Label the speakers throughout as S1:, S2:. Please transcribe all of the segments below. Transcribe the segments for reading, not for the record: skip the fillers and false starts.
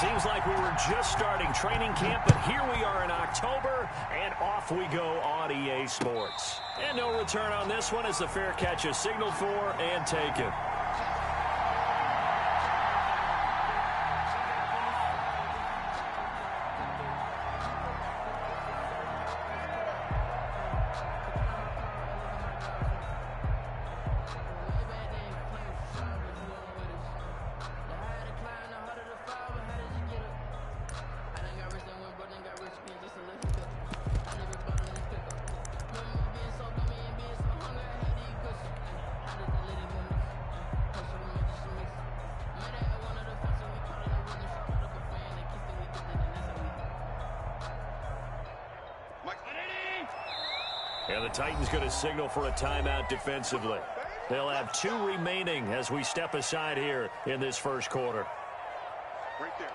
S1: Seems like we were just starting training camp, but here we are in October, and off we go on EA Sports. And no return on this one as the fair catch is signaled for and taken. And the Titans going to signal for a timeout defensively. They'll have 2 remaining as we step aside here in this first quarter.
S2: Right there.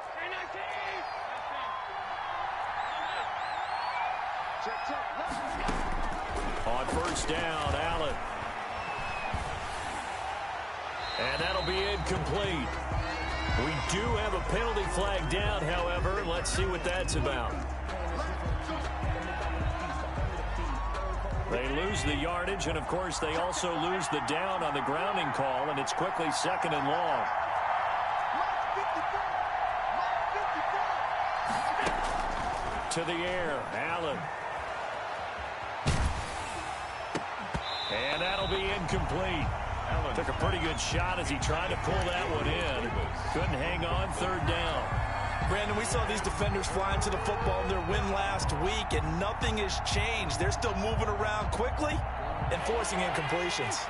S1: On first down, Allen. And that'll be incomplete. We do have a penalty flag down, however. Let's see what that's about. They lose the yardage, and, of course, they also lose the down on the grounding call, and it's quickly 2nd and long. To the air, Allen. And that'll be incomplete. Took a pretty good shot as he tried to pull that one in. Couldn't hang on, 3rd down.
S3: Brandon, we saw these defenders fly into the football in their win last week, and nothing has changed. They're still moving around quickly and forcing incompletions.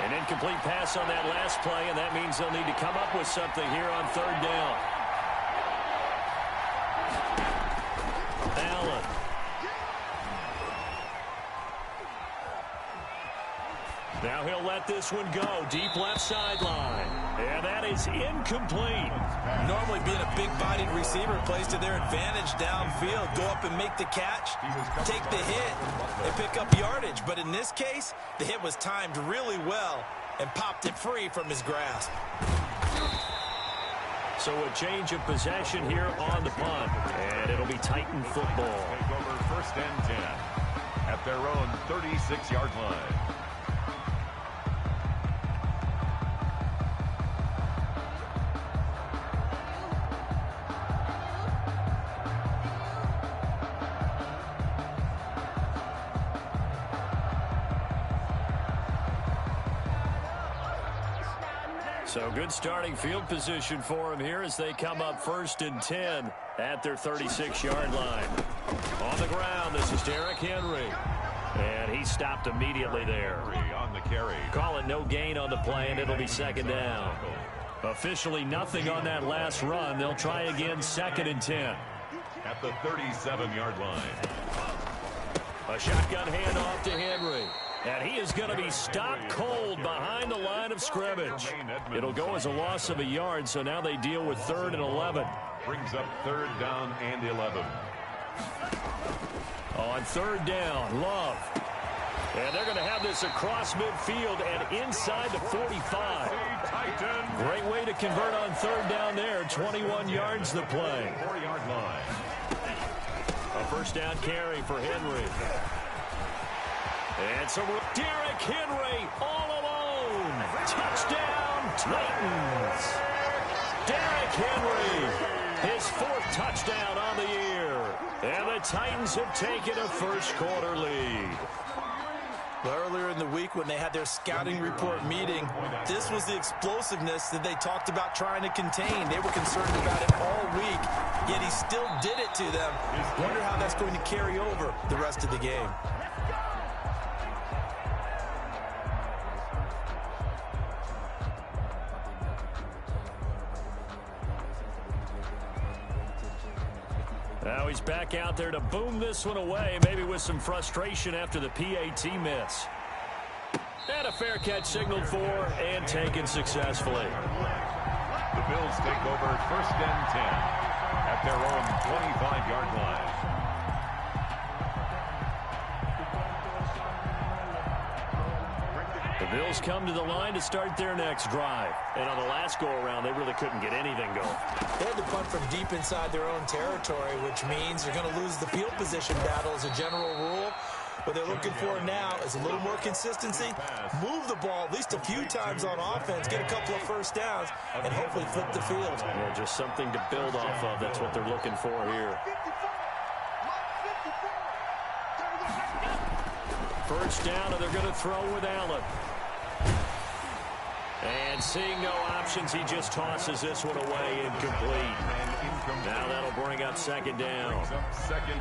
S1: An incomplete pass on that last play, and that means they'll need to come up with something here on 3rd down. Allen. Now he'll let this one go. Deep left sideline. And that is incomplete.
S3: Normally being a big-bodied receiver plays to their advantage downfield. Go up and make the catch, take the hit, and pick up yardage. But in this case, the hit was timed really well and popped it free from his grasp.
S1: So a change of possession here on the punt. And it'll be Titan football.
S4: Take over 1st and 10 at their own 36-yard line.
S1: So good starting field position for him here as they come up 1st and 10 at their 36-yard line. On the ground, this is Derrick Henry. And he stopped immediately there.
S4: On the carry.
S1: Call it no gain on the play, and it'll be 2nd down. Officially nothing on that last run. They'll try again 2nd and 10.
S4: At the 37-yard line.
S1: A shotgun handoff to Henry. And he is going to be stopped cold behind the line of scrimmage. It'll go as a loss of a yard, so now they deal with 3rd and 11.
S4: Brings up 3rd down and 11.
S1: On 3rd down, Love. And they're going to have this across midfield and inside the 45. Great way to convert on 3rd down there. 21 yards the play.
S4: 4-yard line.
S1: A first down carry for Henry. And so Derrick Henry all alone. Touchdown, Titans. Derrick Henry, his 4th touchdown on the year. And the Titans have taken a first-quarter lead.
S3: Earlier in the week when they had their scouting report meeting, this was the explosiveness that they talked about trying to contain. They were concerned about it all week, yet he still did it to them. Wonder how that's going to carry over the rest of the game.
S1: Now he's back out there to boom this one away, maybe with some frustration after the PAT miss. And a fair catch signaled for and taken successfully.
S4: The Bills take over 1st and 10 at their own 25-yard line.
S1: Bills come to the line to start their next drive. And on the last go-around, they really couldn't get anything going.
S3: They had to punt from deep inside their own territory, which means you're going to lose the field position battle as a general rule. What they're looking for now is a little more consistency, move the ball at least a few times on offense, get a couple of first downs, and hopefully flip the field.
S1: Yeah, just something to build off of. That's what they're looking for here. First down, and they're going to throw with Allen. And seeing no options, he just tosses this one away, incomplete. Now that'll bring up second down.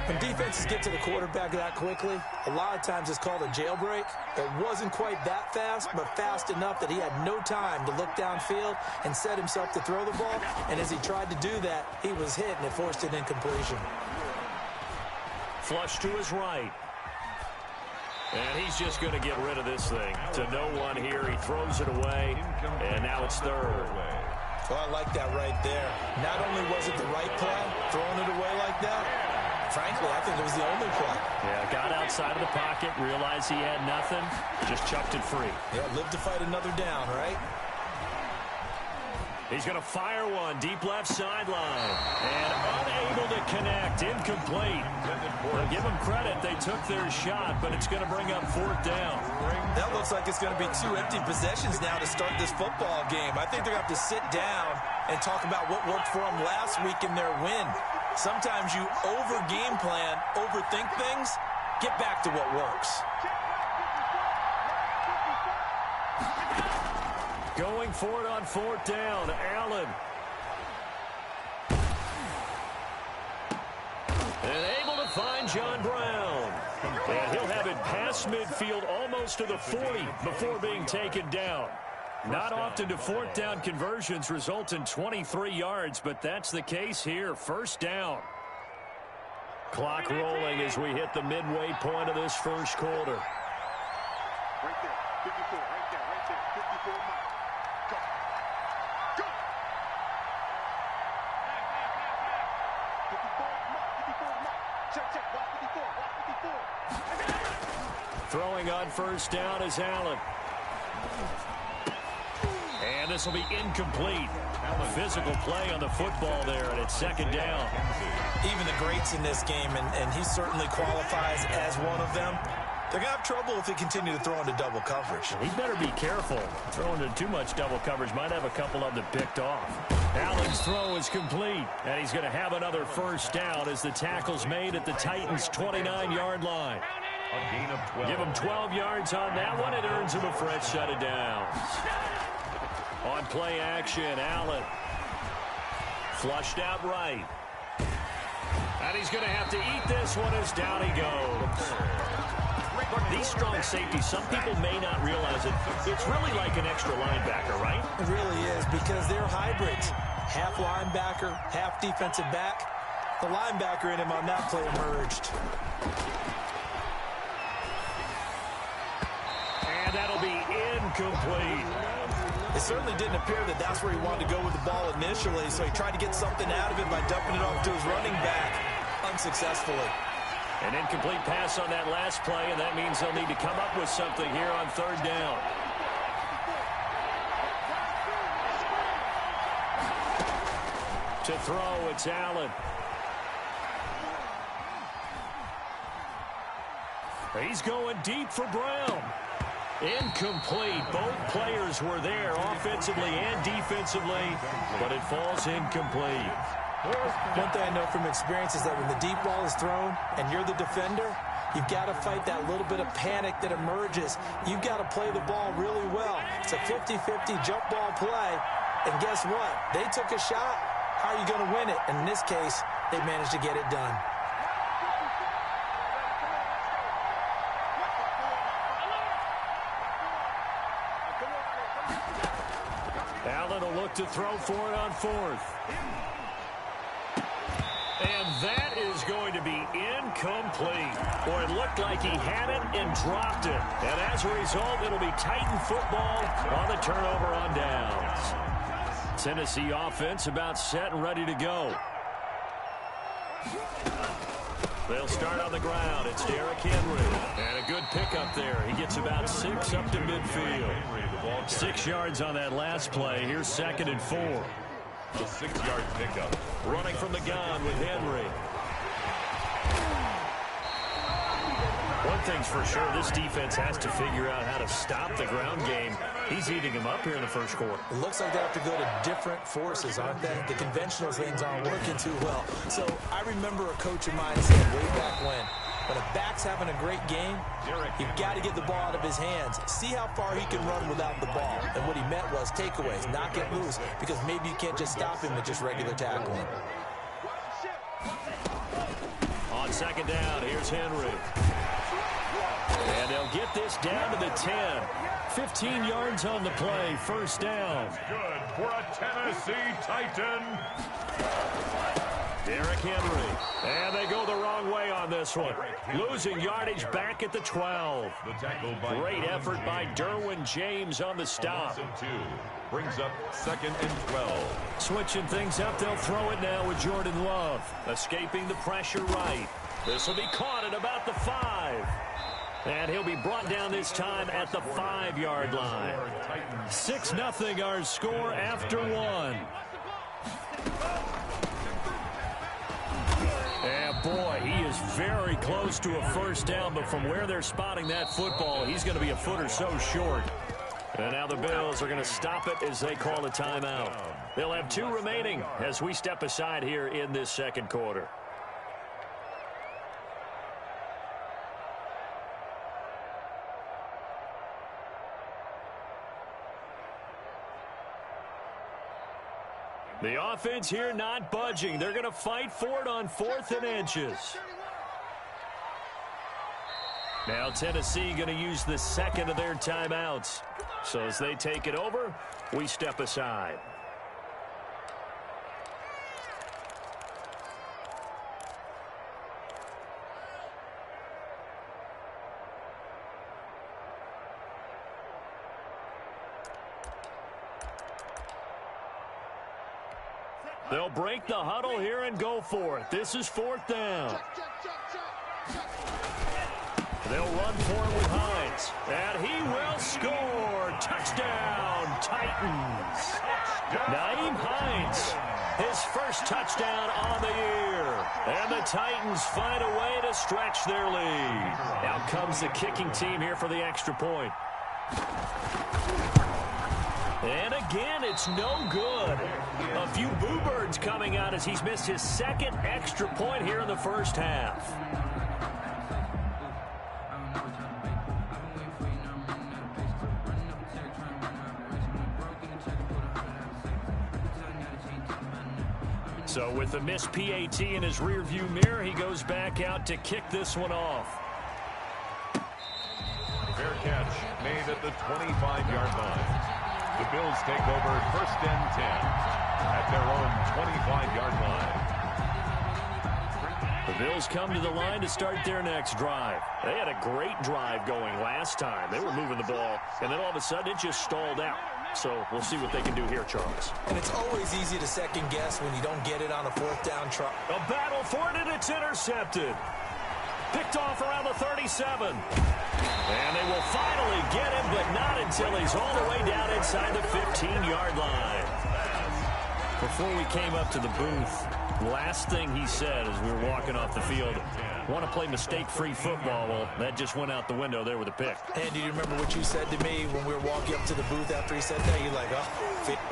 S3: When defenses get to the quarterback that quickly, a lot of times it's called a jailbreak. It wasn't quite that fast, but fast enough that he had no time to look downfield and set himself to throw the ball. And as he tried to do that, he was hit, and it forced an incompletion.
S1: Flush to his right. And he's just going to get rid of this thing. To no one here. He throws it away, and now it's third.
S3: Well, I like that right there. Not only was it the right play, throwing it away like that, frankly, I think it was the only play.
S1: Yeah, got outside of the pocket, realized he had nothing, just chucked it free.
S3: Yeah, live to fight another down, right?
S1: He's going to fire one deep left sideline. And unable to connect. Incomplete. Well, give them credit. They took their shot, but it's going to bring up fourth down.
S3: That looks like it's going to be 2 empty possessions now to start this football game. I think they're going to have to sit down and talk about what worked for them last week in their win. Sometimes you over-game plan, overthink things, get back to what works.
S1: Going for it on fourth down, Allen. And able to find John Brown. And he'll have it past midfield almost to the 40 before being taken down. Not often do fourth down conversions result in 23 yards, but that's the case here. First down. Clock rolling as we hit the midway point of this first quarter.
S2: Right there, 54, right there, 54 miles. Go. Go. 54 miles. Check, watch 54.
S1: Throwing on first down is Allen. And this will be incomplete. Physical play on the football there, and it's second down.
S3: Even the greats in this game, and he certainly qualifies as one of them, they're going to have trouble if they continue to throw into double coverage.
S1: He better be careful. Throwing into too much double coverage might have a couple of them picked off. Allen's throw is complete, and he's going to have another first down as the tackle's made at the Titans' 29-yard line.
S4: A gain of 12.
S1: Give him 12 yards on that one. It earns him a fresh set of downs. On play action, Allen. Flushed out right. And he's going to have to eat this one as down he goes. These strong safeties, some people may not realize it. It's really like an extra linebacker, right?
S3: It really is, because they're hybrids. Half linebacker, half defensive back. The linebacker in him on that play emerged.
S1: And that'll be incomplete.
S3: It certainly didn't appear that that's where he wanted to go with the ball initially, so he tried to get something out of it by dumping it off to his running back unsuccessfully.
S1: An incomplete pass on that last play, and that means they'll need to come up with something here on third down. To throw, it's Allen. He's going deep for Brown. Incomplete. Both players were there offensively and defensively, but it falls incomplete.
S3: One thing I know from experience is that when the deep ball is thrown and you're the defender, you've got to fight that little bit of panic that emerges. You've got to play the ball really well. It's a 50-50 jump ball play, and guess what? They took a shot. How are you going to win it? And in this case, they managed to get it done.
S1: Allen will look to throw for it on fourth. And that is going to be incomplete. Boy, it looked like he had it and dropped it. And as a result, it'll be Titan football on the turnover on downs. Tennessee offense about set and ready to go. They'll start on the ground. It's Derrick Henry. And a good pickup there. He gets about 6 up to midfield. 6 yards on that last play. Here's 2nd and 4.
S4: The 6-yard pickup.
S1: Running from the gun with Henry. One thing's for sure, this defense has to figure out how to stop the ground game. He's eating him up here in the first quarter.
S3: It looks like they have to go to different forces, aren't they? The conventional things aren't working too well. So I remember a coach of mine said way back when a back's having a great game, you've got to get the ball out of his hands. See how far he can run without the ball. And what he meant was takeaways, knock it loose, because maybe you can't just stop him with just regular tackling.
S1: On 2nd down, here's Henry. And they'll get this down to the 10. 15 yards on the play, 1st down.
S4: Good for a Tennessee Titan.
S1: Derrick Henry. And they go the wrong way on this one. Losing yardage back at the 12. Great effort by Derwin James on the stop.
S4: Brings up 2nd and 12.
S1: Switching things up, they'll throw it now with Jordan Love. Escaping the pressure right. This will be caught at about the 5. And he'll be brought down this time at the 5-yard line. 6-0 our score after 1. And boy, he is very close to a 1st down, but from where they're spotting that football, he's going to be a foot or so short. And now the Bills are going to stop it as they call a timeout. They'll have 2 remaining as we step aside here in this 2nd quarter. The offense here not budging. They're going to fight for it on 4th and inches. Now Tennessee going to use the 2nd of their timeouts. So as they take it over, we step aside. They'll break the huddle here and go for it. This is 4th down. They'll run for it with Hines. And he will score. Touchdown, Titans. Nyheim Hines, his 1st touchdown on the year. And the Titans find a way to stretch their lead. Out comes the kicking team here for the extra point. And again, it's no good. A few boo birds coming out as he's missed his 2nd extra point here in the 1st half. So with the missed PAT in his rearview mirror, he goes back out to kick this one off.
S4: Fair catch made at the 25-yard line. The Bills take over 1st and 10 at their own 25-yard line.
S1: The Bills come to the line to start their next drive. They had a great drive going last time. They were moving the ball, and then all of a sudden it just stalled out. So we'll see what they can do here, Charles.
S3: And it's always easy to second guess when you don't get it on a 4th down try.
S1: A battle for it, and it's intercepted. Picked off around the 37. And they will finally get him, but not until he's all the way down inside the 15-yard line. Before we came up to the booth, last thing he said as we were walking off the field, want to play mistake-free football. Well, that just went out the window there with a pick.
S3: And do you remember what you said to me when we were walking up to the booth after he said that? You're like, oh.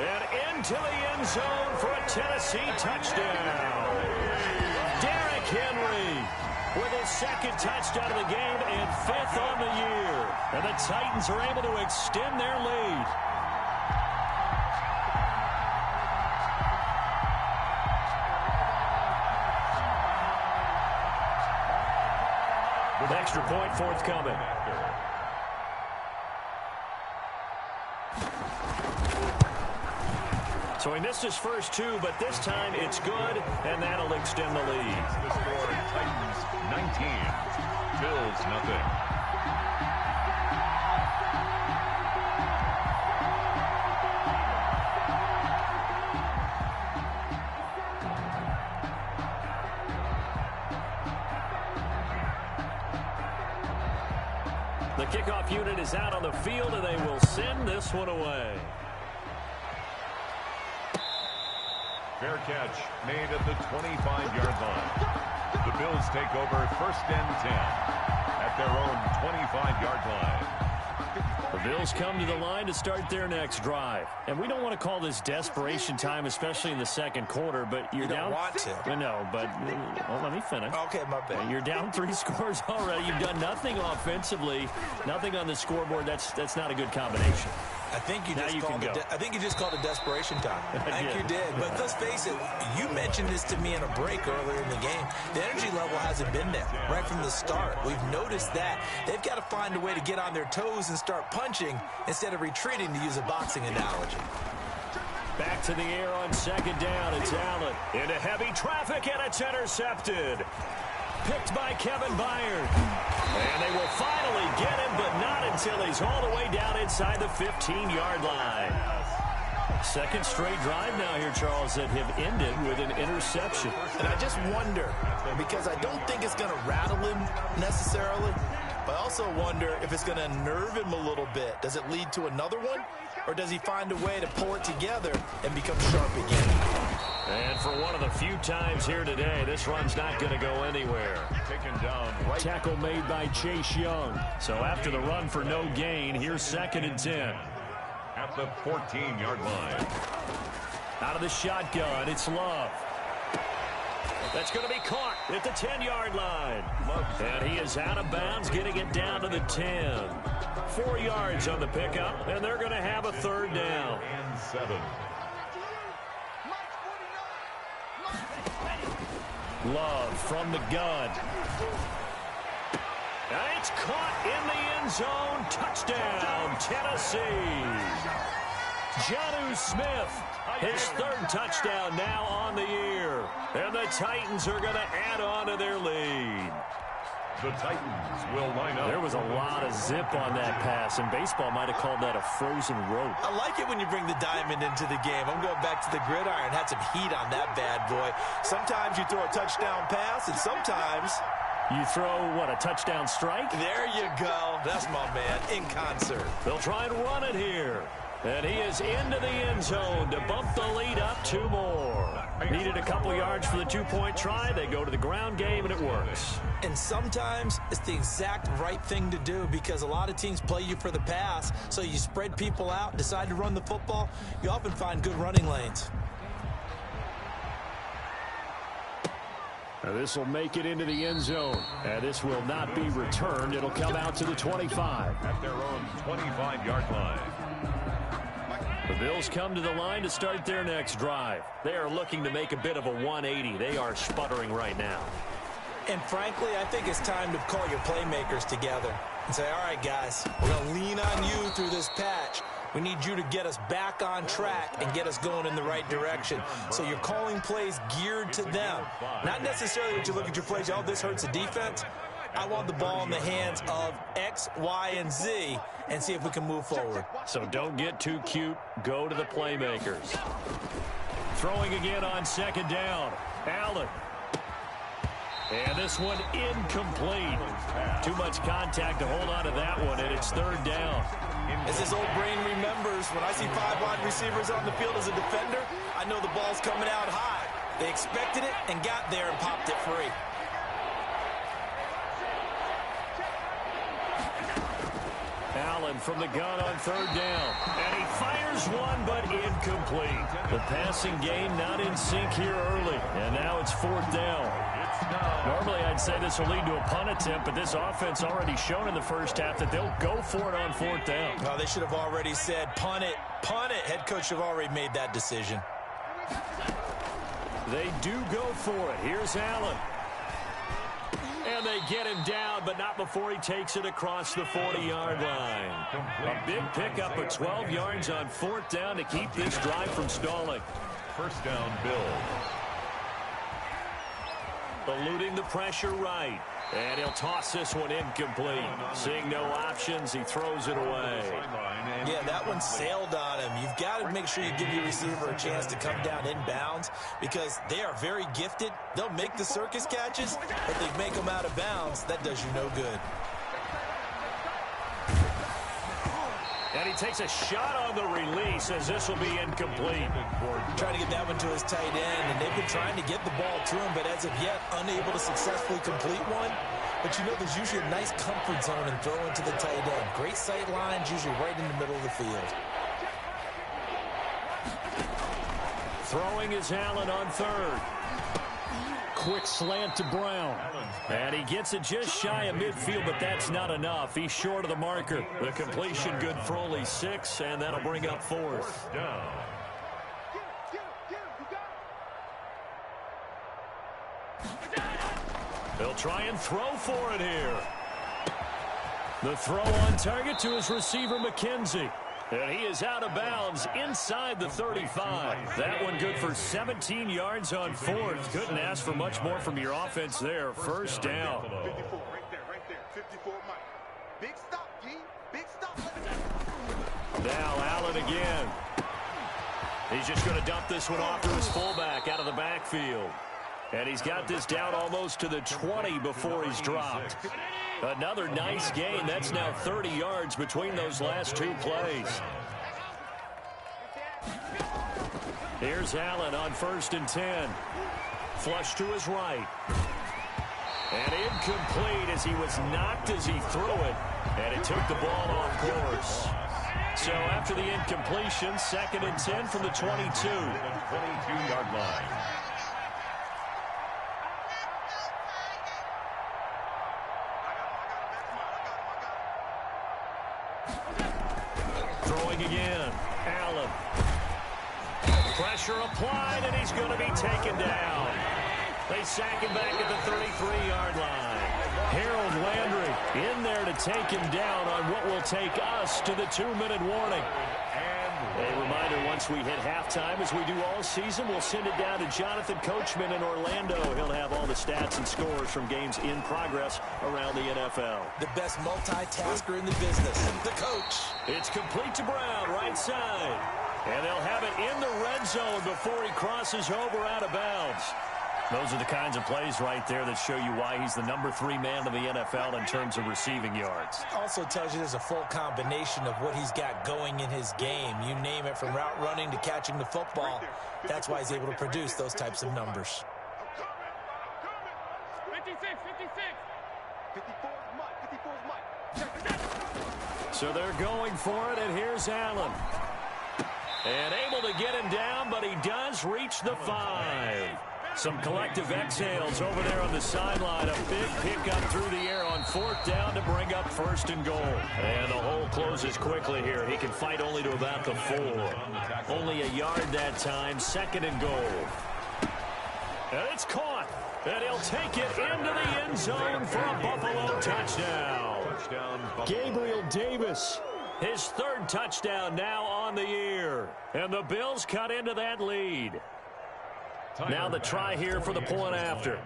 S1: And into the end zone for a Tennessee touchdown. Derrick Henry with his 2nd touchdown of the game and 5th on the year. And the Titans are able to extend their lead. With extra point forthcoming. So he missed his first 2, but this time it's good, and that'll extend the lead.
S4: The score, Titans 19, Bills nothing.
S1: The kickoff unit is out on the field, and they will send this one away.
S4: Fair catch made at the 25-yard line. The Bills take over first and 10 at their own 25-yard line.
S1: The Bills come to the line to start their next drive. And we don't want to call this desperation time, especially in the second quarter, but you're down.
S3: You don't want to.
S1: No, but well, let me finish.
S3: Okay, my bad.
S1: You're down 3 scores already. You've done nothing offensively, nothing on the scoreboard. That's not a good combination.
S3: I think you just called it desperation time. I think you did. But let's face it, you mentioned this to me in a break earlier in the game. The energy level hasn't been there right from the start. We've noticed that. They've got to find a way to get on their toes and start punching instead of retreating, to use a boxing analogy.
S1: Back to the air on second down. It's Allen into heavy traffic, and it's intercepted. Picked by Kevin Byard. And they will finally get him, but not until he's all the way down inside the 15-yard line. Second straight drive now here, Charles, that have ended with an interception.
S3: And I just wonder, because I don't think it's going to rattle him necessarily, but I also wonder if it's going to unnerve him a little bit. Does it lead to another one? Or does he find a way to pull it together and become sharp again?
S1: And for one of the few times here today, this run's not going to go anywhere.
S4: Taken down right.
S1: Tackle made by Chase Young. So after the run for no gain, here's second and 10.
S4: At the 14-yard line.
S1: Out of the shotgun, it's Love. That's going to be caught at the 10-yard line. And he is out of bounds, getting it down to the 10. 4 yards on the pickup, and they're going to have a third down.
S4: And 7.
S1: Love from the gun. And it's caught in the end zone. Touchdown, Tennessee. Jonnu Smith, his third touchdown now on the year. And the Titans are going to add on to their lead.
S4: The Titans will line up.
S1: There was a lot of zip on that pass, and baseball might have called that a frozen rope.
S3: I like it when you bring the diamond into the game. I'm going back to the gridiron. Had some heat on that bad boy. Sometimes you throw a touchdown pass, and sometimes
S1: you throw, what, a touchdown strike?
S3: There you go. That's my man, in concert.
S1: They'll try and run it here. And he is into the end zone to bump the lead up 2 more. Needed a couple yards for the 2-point try. They go to the ground game, and it works.
S3: And sometimes it's the exact right thing to do, because a lot of teams play you for the pass. So you spread people out, decide to run the football. You often find good running lanes.
S1: Now this will make it into the end zone. And this will not be returned. It'll come out to the 25.
S4: At their own 25-yard line.
S1: The Bills come to the line to start their next drive. They are looking to make a bit of a 180. They are sputtering right now.
S3: And frankly, I think it's time to call your playmakers together and say, all right, guys, we're going to lean on you through this patch. We need you to get us back on track and get us going in the right direction. So you're calling plays geared to them. Not necessarily that you look at your plays, oh, this hurts the defense. I want the ball in the hands of X, Y, and Z and see if we can move forward.
S1: So don't get too cute. Go to the playmakers. Throwing again on second down. Allen. And this one incomplete. Too much contact to hold on to that one, and it's third down.
S3: As his old brain remembers, when I see 5 wide receivers on the field as a defender, I know the ball's coming out high. They expected it and got there and popped it free.
S1: Allen from the gun on third down. And he fires one, but incomplete. The passing game not in sync here early. And now it's fourth down. Normally I'd say this will lead to a punt attempt, but this offense already shown in the first half that they'll go for it on fourth down.
S3: Well, they should have already said, punt it, punt it. Head coach should have already made that decision.
S1: They do go for it. Here's Allen. And they get him down, but not before he takes it across the 40-yard line. A big pickup of 12 yards on fourth down to keep this drive from stalling.
S4: First down, Bills.
S1: Eluding the pressure right. And he'll toss this one incomplete. Seeing no options, he throws it away.
S3: Yeah, that one sailed on him. You've got to make sure you give your receiver a chance to come down inbounds because they are very gifted. They'll make the circus catches, but they make them out of bounds. That does you no good.
S1: And he takes a shot on the release as this will be incomplete.
S3: Trying to get that one to his tight end, and they've been trying to get the ball to him, but as of yet, unable to successfully complete one. But you know, there's usually a nice comfort zone in throwing to the tight end. Great sight lines, usually right in the middle of the field.
S1: Throwing is Allen on third. Quick slant to Brown. And he gets it just shy of midfield, but that's not enough. He's short of the marker. The completion good for only 6, and that'll bring up fourth. They'll try and throw for it here. The throw on target to his receiver, McKenzie. And he is out of bounds inside the 35. That one good for 17 yards on fourth. Couldn't ask for much more from your offense there. First down.
S2: 54, right there. 54, Mike. Big stop, G. Big stop.
S1: Now Allen again. He's just going to dump this one off to his fullback out of the backfield. And he's got this down almost to the 20 before he's dropped. Another nice gain. That's now 30 yards between those last 2 plays. Here's Allen on 1st and 10. Flush to his right. And incomplete as he was knocked as he threw it. And it took the ball off course. So after the incompletion, 2nd and 10 from the 22.
S4: 22-yard line.
S1: Throwing again. Allen. Pressure applied, and he's going to be taken down. They sack him back at the 33-yard line. Harold Landry in there to take him down on what will take us to the 2-minute warning. A reminder, once we hit halftime, as we do all season, we'll send it down to Jonathan Coachman in Orlando. He'll have all the stats and scores from games in progress around the NFL.
S3: The best multitasker in the business, the coach.
S1: It's complete to Brown, right side. And they'll have it in the red zone before he crosses over out of bounds. Those are the kinds of plays right there that show you why he's the number 3 man in the NFL in terms of receiving yards.
S3: Also tells you there's a full combination of what he's got going in his game. You name it, from route running to catching the football. That's why he's able to produce those types of numbers.
S2: 56. 54 Mike.
S1: So they're going for it, and here's Allen. And able to get him down, but he does reach the 5. Some collective exhales over there on the sideline. A big pickup through the air on 4th down to bring up 1st and goal. And the hole closes quickly here. He can fight only to about the 4. Only a yard that time. 2nd and goal. And it's caught. And he'll take it into the end zone for a Buffalo touchdown. Gabriel Davis, his 3rd touchdown now on the year. And the Bills cut into that lead. Now the try here for the point after.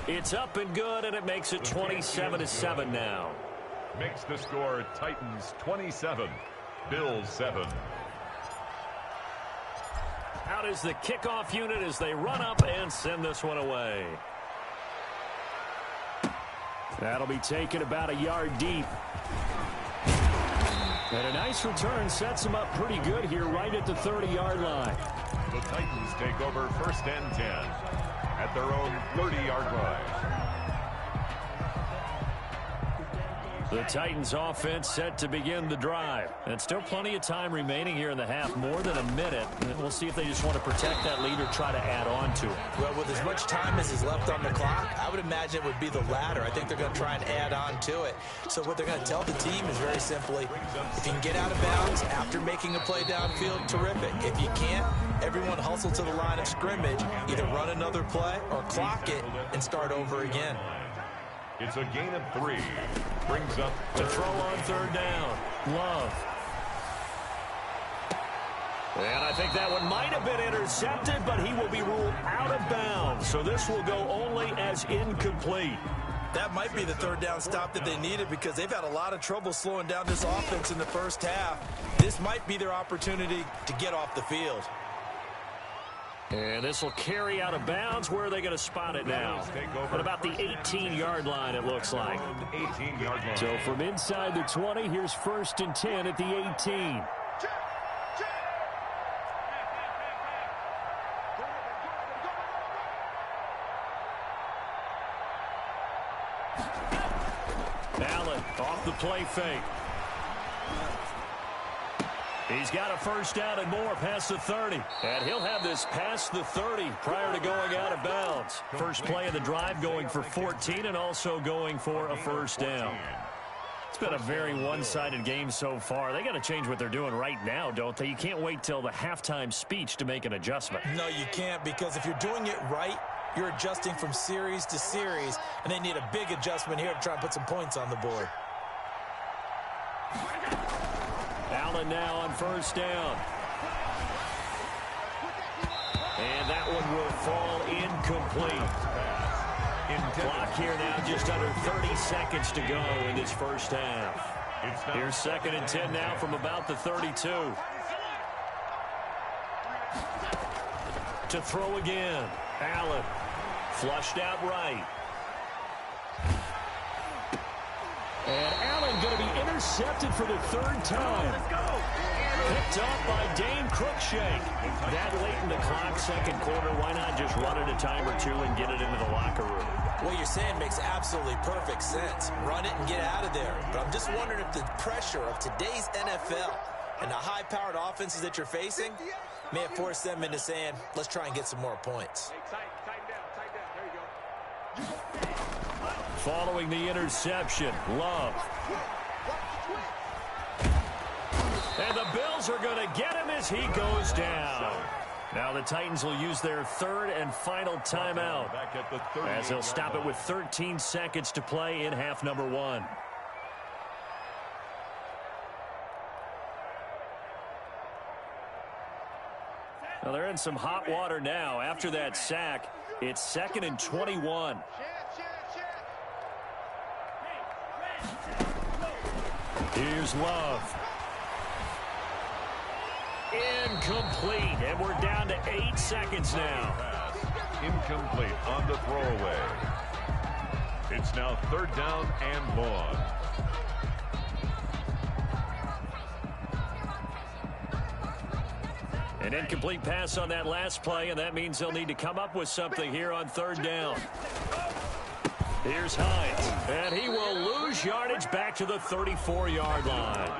S1: It's up and good, and it makes it 27-7 now.
S4: Makes the score Titans 27, Bills 7.
S1: Out is the kickoff unit as they run up and send this one away. That'll be taken about a yard deep. And a nice return sets them up pretty good here right at the 30-yard line.
S4: The Titans take over 1st and 10 at their own 30-yard line.
S1: The Titans offense set to begin the drive. And still plenty of time remaining here in the half, more than a minute. And we'll see if they just want to protect that lead or try to add on to it.
S3: Well, with as much time as is left on the clock, I would imagine it would be the latter. I think they're going to try and add on to it. So what they're going to tell the team is very simply, if you can get out of bounds after making a play downfield, terrific. If you can't, everyone hustle to the line of scrimmage, either run another play or clock it and start over again.
S4: It's a gain of 3. Brings up
S1: to throw on 3rd down. Love. And I think that one might have been intercepted, but he will be ruled out of bounds. So this will go only as incomplete.
S3: That might be the 3rd down stop that they needed, because they've had a lot of trouble slowing down this offense in the first half. This might be their opportunity to get off the field.
S1: And this will carry out of bounds. Where are they going to spot it now? At about the 18-yard line, it looks like.
S4: 18-yard line.
S1: So from inside the 20, here's 1st and 10 at the 18. Allen off the play fake. He's got a 1st down and more past the 30. And he'll have this past the 30 prior to going out of bounds. First play of the drive going for 14 and also going for a 1st down. It's been a very one-sided game so far. They got to change what they're doing right now, don't they? You can't wait till the halftime speech to make an adjustment.
S3: No, you can't, because if you're doing it right, you're adjusting from series to series, and they need a big adjustment here to try and put some points on the board.
S1: Allen now on 1st down. And that one will fall incomplete. Clock here now, just under 30 seconds to go in this 1st half. Here's 2nd and 10 now from about the 32. To throw again. Allen flushed out right. And Allen going to be intercepted for the 3rd time. Picked off by Dane Cruikshank. That late in the clock, 2nd quarter, why not just run it a time or two and get it into the locker room?
S3: What you're saying makes absolutely perfect sense. Run it and get out of there. But I'm just wondering if the pressure of today's NFL and the high-powered offenses that you're facing may have forced them into saying, let's try and get some more points.
S1: Following the interception, Love. And the Bills are going to get him as he goes down. Now the Titans will use their 3rd and final timeout, as they'll stop it with 13 seconds to play in half number 1. Well, they're in some hot water now. After that sack, it's 2nd and 21. Here's Love. Incomplete, and we're down to 8 seconds now.
S4: Incomplete on the throwaway. It's now 3rd down and long.
S1: An incomplete pass on that last play, and that means they'll need to come up with something here on 3rd down. Here's Hines, and he will lose yardage back to the 34-yard line.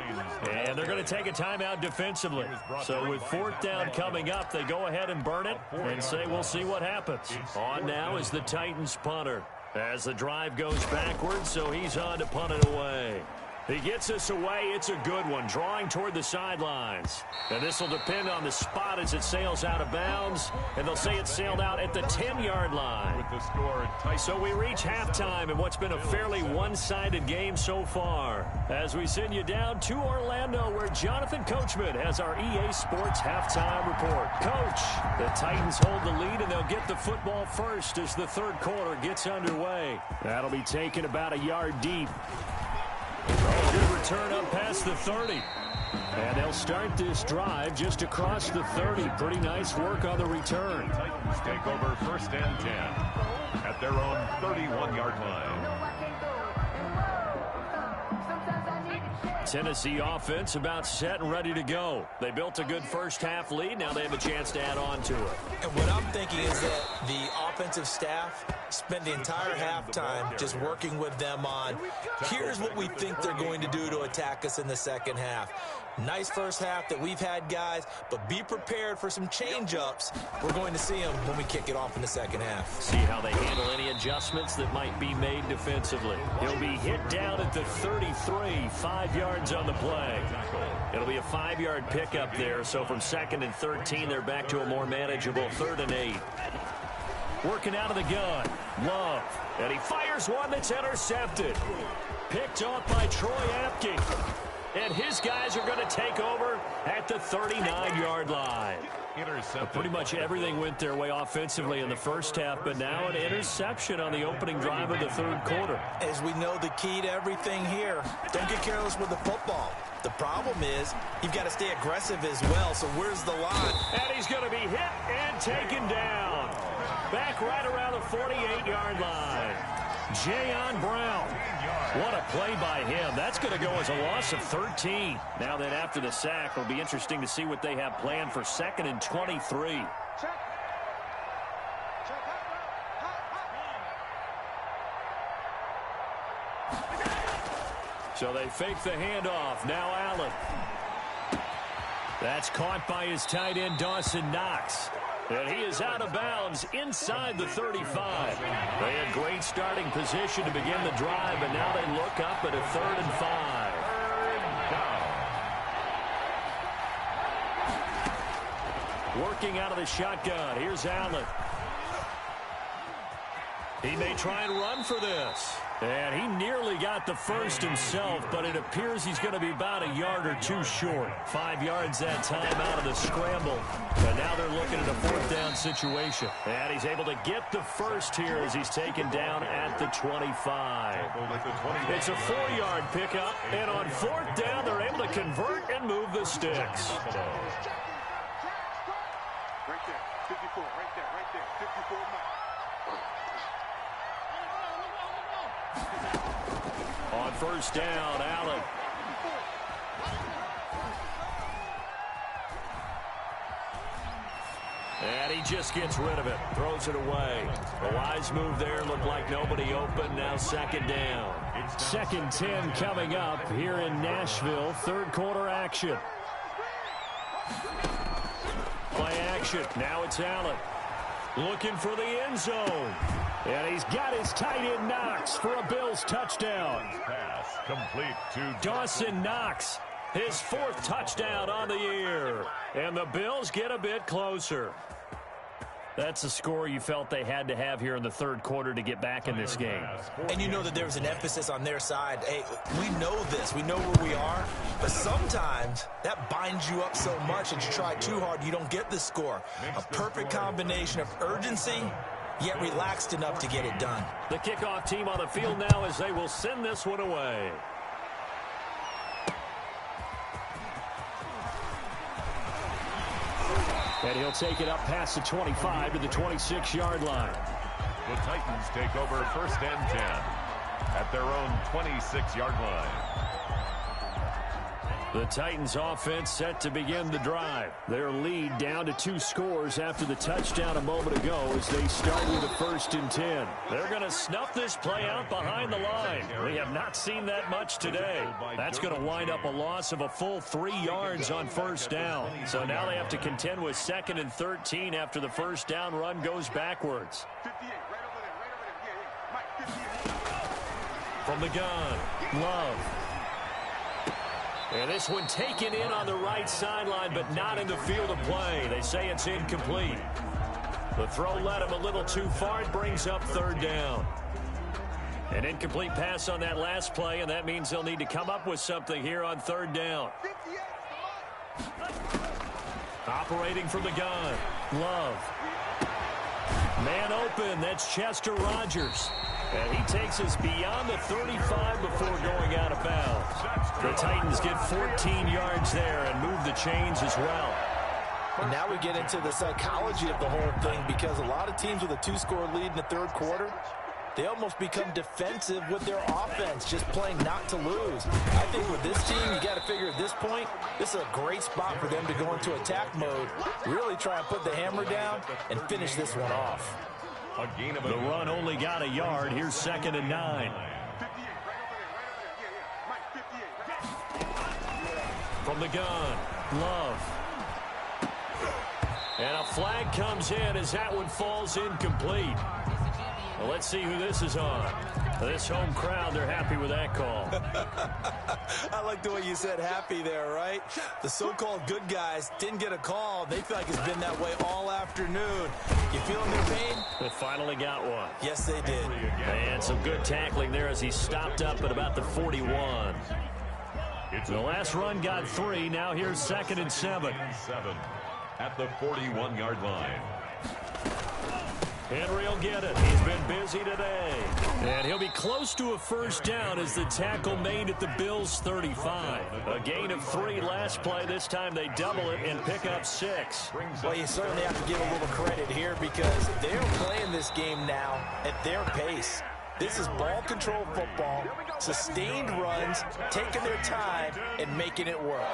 S1: And they're going to take a timeout defensively. So with 4th down coming up, they go ahead and burn it and say we'll see what happens. On now is the Titans punter as the drive goes backwards, so he's on to punt it away. He gets us away. It's a good one, drawing toward the sidelines. And this will depend on the spot as it sails out of bounds. And they'll say it sailed out at the 10-yard line.
S4: With the score,
S1: so we reach halftime in what's been a fairly one-sided game so far. As we send you down to Orlando, where Jonathan Coachman has our EA Sports halftime report. Coach, the Titans hold the lead, and they'll get the football first as the 3rd quarter gets underway. That'll be taken about a yard deep. Good return up past the 30. And they'll start this drive just across the 30. Pretty nice work on the return.
S4: Titans take over 1st and 10 at their own 31-yard line.
S1: Tennessee offense about set and ready to go. They built a good 1st half lead. Now they have a chance to add on to it.
S3: And what I'm thinking is that the offensive staff spent the entire halftime just working with them on, here's what we think they're going to do to attack us in the 2nd half. Nice 1st half that we've had, guys, but be prepared for some change-ups. We're going to see them when we kick it off in the 2nd half.
S1: See how they handle any adjustments that might be made defensively. He'll be hit down at the 33, 5 yards on the play. It'll be a 5-yard pickup there, so from 2nd and 13, they're back to a more manageable 3rd and 8. Working out of the gun, Love, and he fires one that's intercepted. Picked off by Troy Apke. And his guys are going to take over at the 39-yard line. Pretty much everything went their way offensively in the 1st half, but now an interception on the opening drive of the 3rd quarter.
S3: As we know, the key to everything here, don't get careless with the football. The problem is you've got to stay aggressive as well. So where's the line?
S1: And he's going to be hit and taken down. Back right around the 48-yard line. Jayon Brown. What a play by him. That's going to go as a loss of 13. Now then, after the sack, it'll be interesting to see what they have planned for 2nd and 23. So they fake the handoff. Now Allen. That's caught by his tight end, Dawson Knox. And he is out of bounds inside the 35. They had great starting position to begin the drive, but now they look up at a 3rd and 5. Working out of the shotgun. Here's Allen. He may try and run for this. And he nearly got the first himself, but it appears he's going to be about a yard or two short. 5 yards that time out of the scramble. And now they're looking at a 4th down situation. And he's able to get the first here as he's taken down at the 25. It's a 4-yard pickup, and on 4th down, they're able to convert and move the sticks.
S2: Right there, 54, right there, 54 miles.
S1: On 1st down, Allen. And he just gets rid of it. Throws it away. A wise move there. Looked like nobody open. Now 2nd down. 2nd 10 coming up here in Nashville. 3rd quarter action. Play action. Now it's Allen. Looking for the end zone. And he's got his tight end Knox for a Bills touchdown.
S4: Pass complete to
S1: Dawson Knox, his 4th touchdown on the year. And the Bills get a bit closer. That's a score you felt they had to have here in the 3rd quarter to get back in this game.
S3: And you know that there's an emphasis on their side. Hey, we know this. We know where we are. But sometimes that binds you up so much that you try too hard, you don't get the score. A perfect combination of urgency, yet relaxed enough to get it done.
S1: The kickoff team on the field now as they will send this one away. And he'll take it up past the 25 to the 26-yard line.
S4: The Titans take over 1st and 10 at their own 26-yard line.
S1: The Titans offense set to begin the drive. Their lead down to 2 scores after the touchdown a moment ago as they start with a 1st and 10. They're going to snuff this play out behind the line. We have not seen that much today. That's going to wind up a loss of a full 3 yards on 1st down. So now they have to contend with 2nd and 13 after the 1st down run goes backwards.
S2: 58, right over there. Yeah, Mike, 58.
S1: From the gun, Love. And this one taken in on the right sideline, but not in the field of play. They say it's incomplete. The throw led him a little too far. It brings up 3rd down. An incomplete pass on that last play, and that means they'll need to come up with something here on 3rd down. Operating from the gun, Love. Man open, that's Chester Rogers. And he takes us beyond the 35 before going out of bounds. The Titans get 14 yards there and move the chains as well.
S3: And now we get into the psychology of the whole thing, because a lot of teams with a 2-score lead in the 3rd quarter, they almost become defensive with their offense, just playing not to lose. I think with this team, you got to figure at this point, this is a great spot for them to go into attack mode, really try and put the hammer down and finish this one off.
S1: The run only got a yard. Here's 2nd and 9. From the gun, Love. And a flag comes in as that one falls incomplete. Well, let's see who this is on. This home crowd, they're happy with that call.
S3: I like the way you said happy there, right? The so-called good guys didn't get a call. They feel like it's been that way all afternoon. You feeling their pain?
S1: They finally got one.
S3: Yes, they did.
S1: And some good tackling there as he stopped up at about the 41. The last run got 3. Now here's 2nd and 7.
S4: At the 41-yard line.
S1: Henry will get it. He's been busy today. And he'll be close to a first down as the tackle made at the Bills' 35. A gain of 3 last play. This time they double it and pick up 6.
S3: Well, you certainly have to give a little credit here because they're playing this game now at their pace. This is ball control football, sustained runs, taking their time, and making it work.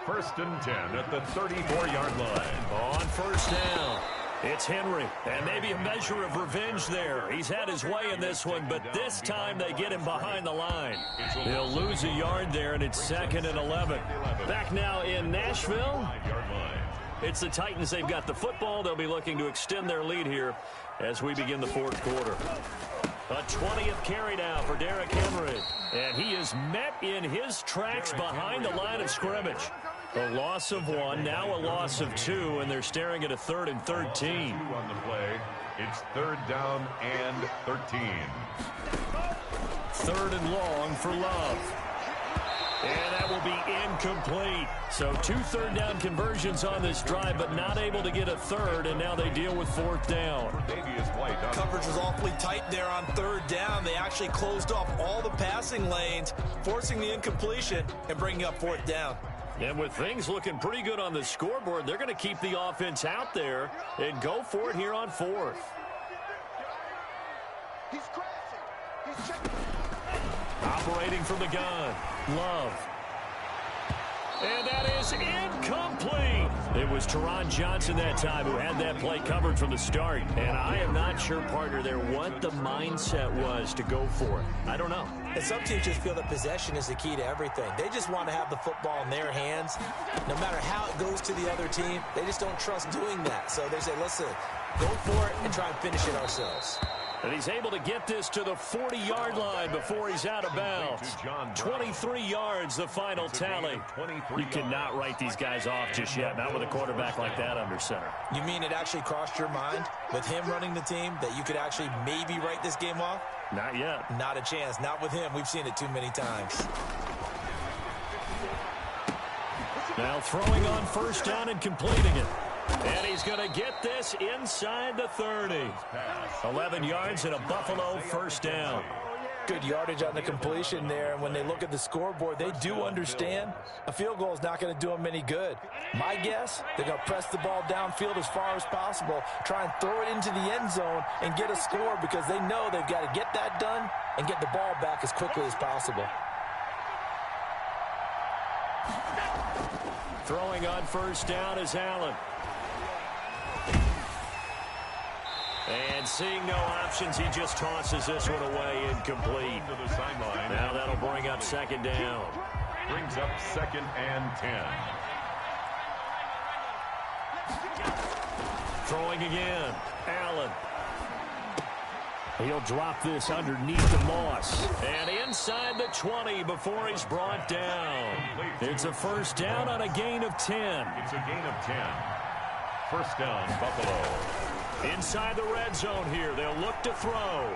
S4: 1st and 10 at the 34-yard line.
S1: On first down, it's Henry. And maybe a measure of revenge there. He's had his way in this one, but this time they get him behind the line. He'll lose a yard there, and it's 2nd and 11. Back now in Nashville. It's the Titans. They've got the football. They'll be looking to extend their lead here as we begin the 4th quarter. A 20th carry now for Derrick Henry. And he is met in his tracks behind the line of scrimmage. A loss of 1, now a loss of 2, and they're staring at a 3rd and 13.
S4: On the play, it's 3rd down and 13.
S1: 3rd and long for Love. And that will be incomplete. So 2 third-down conversions on this drive, but not able to get a 3rd, and now they deal with 4th down.
S3: Coverage was awfully tight there on 3rd down. They actually closed off all the passing lanes, forcing the incompletion and bringing up 4th down.
S1: And with things looking pretty good on the scoreboard, they're going to keep the offense out there and go for it here on 4th.
S2: He's crashing. He's checking.
S1: Operating from the gun, Love. And that is incomplete. It was Teron Johnson that time who had that play covered from the start. And I am not sure, partner, there what the mindset was to go for it. I don't know.
S3: And some teams just feel that possession is the key to everything. They just want to have the football in their hands. No matter how it goes to the other team, they just don't trust doing that. So they say, listen, go for it and try and finish it ourselves.
S1: And he's able to get this to the 40-yard line before he's out of bounds. 23 yards, the final tally. You cannot write these guys off just yet, not with a quarterback like that under center.
S3: You mean it actually crossed your mind with him running the team that you could actually maybe write this game off?
S1: Not yet.
S3: Not a chance. Not with him. We've seen it too many times.
S1: Now throwing on first down and completing it. And he's going to get this inside the 30. 11 yards and a Buffalo first down.
S3: Good yardage on the completion there. And when they look at the scoreboard, they do understand a field goal is not going to do them any good. My guess, they're going to press the ball downfield as far as possible, try and throw it into the end zone and get a score because they know they've got to get that done and get the ball back as quickly as possible.
S1: Throwing on first down is Allen. And seeing no options, he just tosses this one away incomplete.
S4: To the sideline.
S1: Now that'll bring up 2nd down.
S4: Brings up 2nd and 10.
S1: Throwing again. Allen. He'll drop this underneath the Moss. And inside the 20 before he's brought down. It's a first down on a gain of 10.
S4: It's a gain of 10. First down, Buffalo.
S1: Inside the red zone here. They'll look to throw.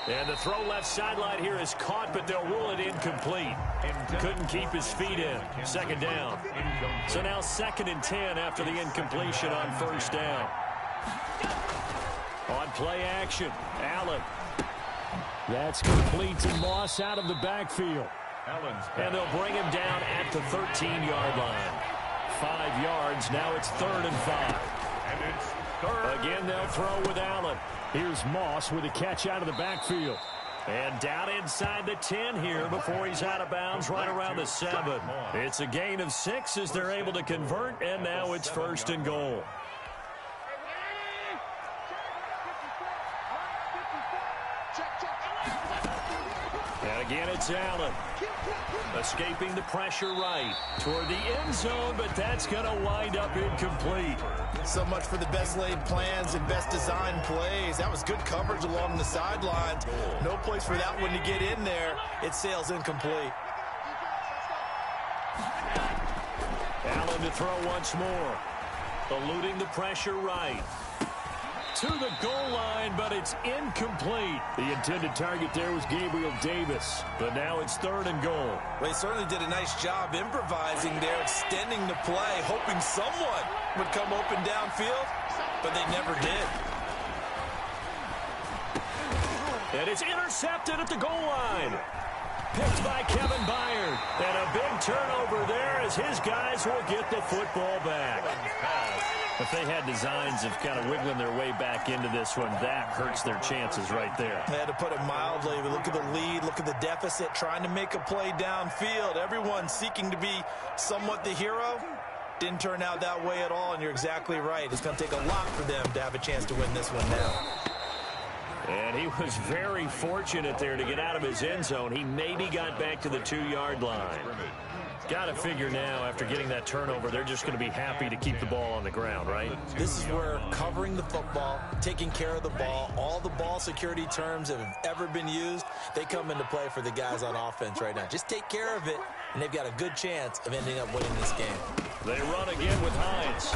S1: And the throw left sideline here is caught, but they'll rule it incomplete. Couldn't keep his feet in. 2nd down. So now 2nd and 10 after the incompletion on first down. On play action, Allen. That's complete to Moss out of the backfield. And they'll bring him down at the 13-yard line. 5 yards. Now it's 3rd and 5.
S4: And it's 3rd.
S1: Again, they'll throw with Allen. Here's Moss with a catch out of the backfield. And down inside the 10 here before he's out of bounds right around the 7. It's a gain of 6 as they're able to convert, and now it's 1st and goal. And again, it's Allen. Escaping the pressure right toward the end zone, but that's going to wind up incomplete.
S3: So much for the best laid plans and best designed plays. That was good coverage along the sidelines. No place for that one to get in there. It sails incomplete.
S1: Allen to throw once more. Eluding the pressure right. to the goal line, but it's incomplete. The intended target there was Gabriel Davis, but now it's 3rd and goal.
S3: Well, he certainly did a nice job improvising there, extending the play, hoping someone would come open downfield, but they never did.
S1: And it's intercepted at the goal line. Picked by Kevin Byard. And a big turnover there as his guys will get the football back. If they had designs of kind of wiggling their way back into this one, that hurts their chances right there.
S3: They had to put it mildly. Look at the lead, look at the deficit, trying to make a play downfield. Everyone seeking to be somewhat the hero. Didn't turn out that way at all, and you're exactly right. It's going to take a lot for them to have a chance to win this one now.
S1: And he was very fortunate there to get out of his end zone. He maybe got back to the 2-yard line. Got to figure now, after getting that turnover, they're just going to be happy to keep the ball on the ground, right?
S3: This is where covering the football, taking care of the ball, all the ball security terms that have ever been used, they come into play for the guys on offense right now. Just take care of it, and they've got a good chance of ending up winning this game.
S1: They run again with Hines.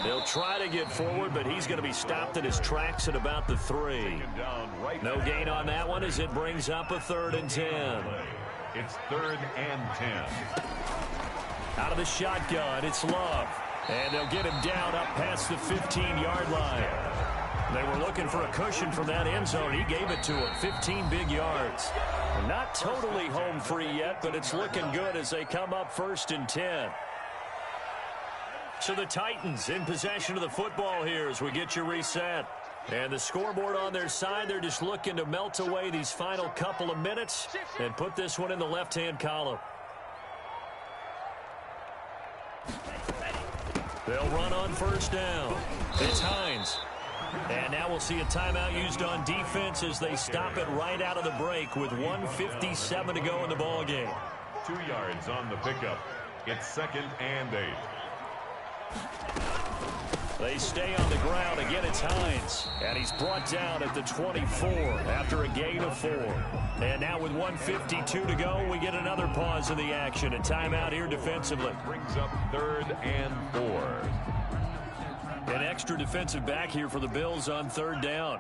S1: They'll try to get forward, but he's going to be stopped in his tracks at about the 3. No gain on that one as it brings up a 3rd and 10.
S4: It's 3rd and 10.
S1: Out of the shotgun, it's Love. And they'll get him down up past the 15-yard line. They were looking for a cushion from that end zone. He gave it to him, 15 big yards. Not totally home free yet, but it's looking good as they come up 1st and 10. So the Titans in possession of the football here as we get you reset. And the scoreboard on their side, they're just looking to melt away these final couple of minutes and put this one in the left-hand column. They'll run on 1st down. It's Hines. And now we'll see a timeout used on defense as they stop it right out of the break with 1:57 to go in the ballgame.
S4: 2 yards on the pickup. It's 2nd and 8.
S1: They stay on the ground. Again, it's Hines. And he's brought down at the 24 after a gain of 4. And now with 1:52 to go, we get another pause in the action. A timeout here defensively.
S4: Brings up 3rd and 4.
S1: An extra defensive back here for the Bills on 3rd down.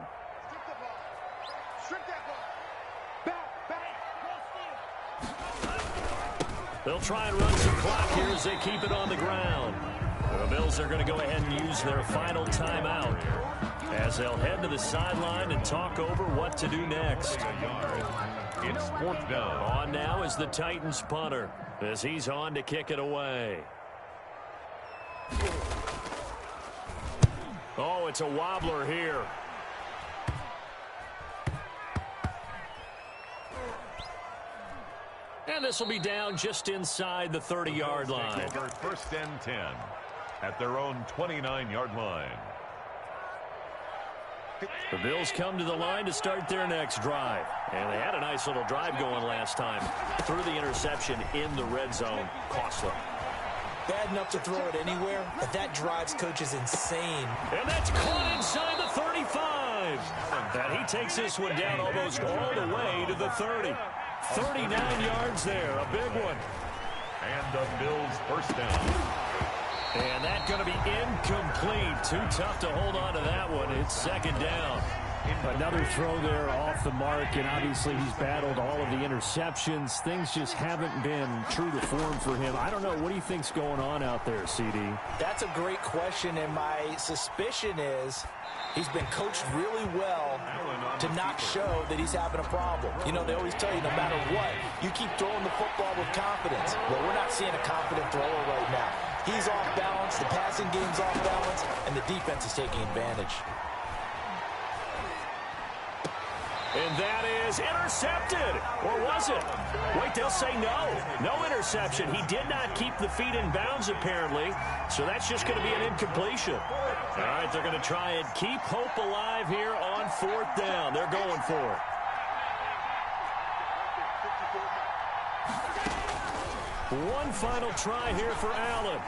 S1: They'll try and run some clock here as they keep it on the ground. The Bills are going to go ahead and use their final timeout as they'll head to the sideline and talk over what to do next.
S4: It's 4th down.
S1: On now is the Titans punter as he's on to kick it away. Oh, it's a wobbler here. And this will be down just inside the 30-yard line.
S4: Over 1st and 10 at their own 29-yard line.
S1: The Bills come to the line to start their next drive. And they had a nice little drive going last time. Threw the interception in the red zone. Costly.
S3: Bad enough to throw it anywhere, but that drives coaches insane.
S1: And that's caught inside the 35. And he takes this one down almost all the way to the 30. 39 yards there, a big one.
S4: And the Bills 1st down.
S1: And that's going to be incomplete. Too tough to hold on to that one. It's 2nd down.
S5: Another throw there off the mark, and obviously he's battled all of the interceptions. Things just haven't been true to form for him. I don't know. What do you think's going on out there, CD?
S3: That's a great question, and my suspicion is he's been coached really well to not show that he's having a problem. You know, they always tell you no matter what, you keep throwing the football with confidence. Well, we're not seeing a confident thrower right now. He's off balance, the passing game's off balance, and the defense is taking advantage.
S1: And that is intercepted. Or was it? Wait, they'll say no. No interception. He did not keep the feet in bounds, apparently. So that's just going to be an incompletion. All right, they're going to try and keep hope alive here on 4th down. They're going for it. One final try here for Allen.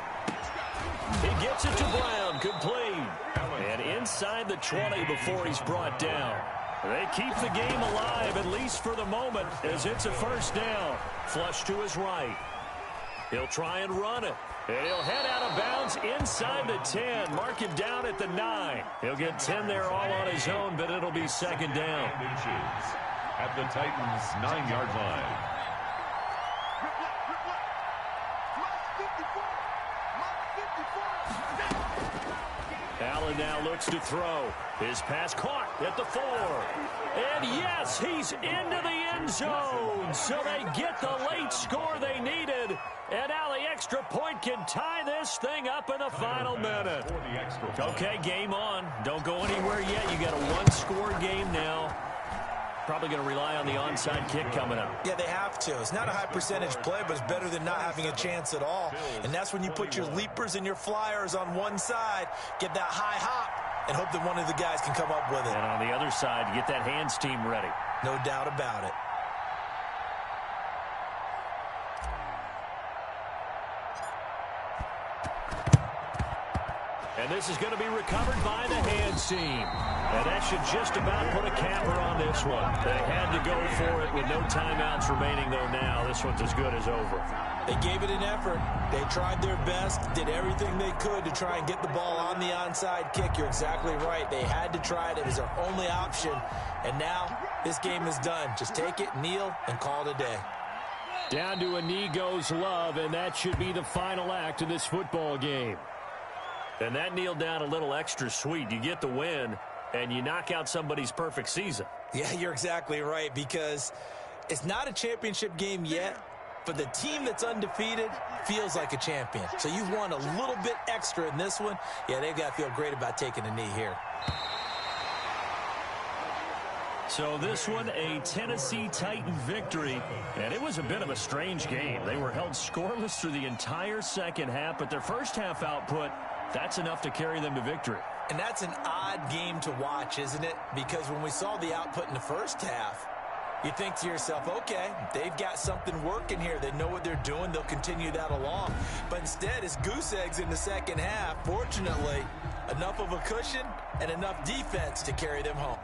S1: He gets it to Brown, complete. And inside the 20 before he's brought down. They keep the game alive, at least for the moment, as it's a 1st down. Flush to his right. He'll try and run it. And he'll head out of bounds inside the 10. Mark him down at the 9. He'll get 10 there all on his own, but it'll be second down.
S4: At the Titans' 9-yard line.
S1: Allen now looks to throw. His pass caught at the 4. And yes, he's into the end zone. So they get the late score they needed. And now the extra point can tie this thing up in the final minute. Okay, game on. Don't go anywhere yet. You got a one-score game now. Probably going to rely on the onside kick coming up.
S3: Yeah, they have to. It's not a high percentage play, but it's better than not having a chance at all. And that's when you put your leapers and your flyers on one side, get that high hop, and hope that one of the guys can come up with it.
S1: And on the other side, get that hands team ready.
S3: No doubt about it.
S1: And this is going to be recovered by the hands team. And that should just about put a capper on this one. They had to go for it with no timeouts remaining, though now. This one's as good as over.
S3: They gave it an effort. They tried their best, did everything they could to try and get the ball on the onside kick. You're exactly right. They had to try it. It was their only option. And now this game is done. Just take it, kneel, and call it a day.
S5: Down to a knee goes Love, and that should be the final act of this football game.
S1: And that kneel down a little extra sweet. You get the win, and you knock out somebody's perfect season.
S3: Yeah, you're exactly right, because it's not a championship game yet, but the team that's undefeated feels like a champion. So you've won a little bit extra in this one. Yeah, they've got to feel great about taking a knee here.
S1: So this one, a Tennessee Titan victory, and it was a bit of a strange game. They were held scoreless through the entire second half, but their first half output, that's enough to carry them to victory.
S3: And that's an odd game to watch, isn't it? Because when we saw the output in the first half, you think to yourself, okay, they've got something working here. They know what they're doing. They'll continue that along. But instead, it's goose eggs in the second half. Fortunately, enough of a cushion and enough defense to carry them home.